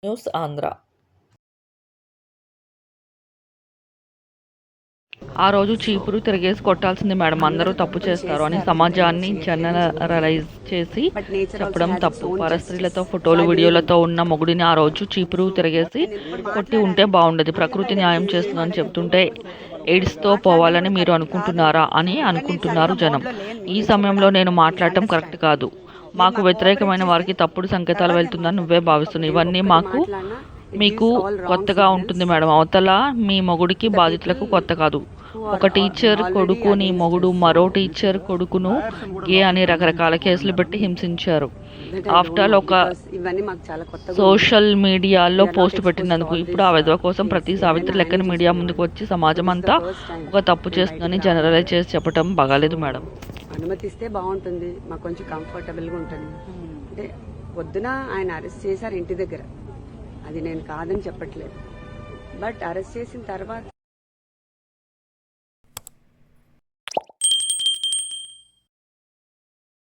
News Andhra. ఆ రోజు చీపురు తిరిగేసి కొట్టాల్సింది మేడం, అందరూ తప్పు చేస్తారు అని సమాజాన్ని జనరలైజ్ చేసి చెప్పడం తప్పు. పరస్త్రీలతో ఫోటోలు వీడియోలతో ఉన్న మొగుడిని ఆ రోజు చీపురు తిరిగేసి కొట్టి ఉంటే బాగుండేది. ప్రకృతి న్యాయం చేస్తుందని చెప్తుంటే ఎయిడ్స్తో పోవాలని మీరు అనుకుంటున్నారా అని అనుకుంటున్నారు జనం. ఈ సమయంలో నేను మాట్లాడటం కరెక్ట్ కాదు. మాకు వ్యతిరేకమైన వారికి తప్పుడు సంకేతాలు వెళ్తుందని నువ్వే భావిస్తున్నావు. ఇవన్నీ మీకు కొత్తగా ఉంటుంది మేడం. అవతల మీ మొగుడికి బాధితులకు కొత్త కాదు. ఒక టీచర్ కొడుకుని మొగుడు మరో టీచర్ కొడుకును గే అని రకరకాల కేసులు పెట్టి హింసించారు. ఆఫ్టర్ ఒక సోషల్ మీడియాలో పోస్ట్ పెట్టినందుకు ఇప్పుడు ఆ విధవ కోసం ప్రతి సావిత్రి లెక్కన మీడియా ముందుకు వచ్చి సమాజం అంతా ఒక తప్పు చేస్తుందని జనరలైజ్ చేసి చెప్పడం బాగాలేదు మేడం. అనుమతిస్తే బాగుంటుంది, మాకు కొంచెం కంఫర్టబుల్గా ఉంటుంది. అంటే పొద్దున ఆయన అరెస్ట్ చేశారు ఇంటి దగ్గర, అది నేను కాదని చెప్పట్లేదు. బట్ అరెస్ట్ చేసిన తర్వాత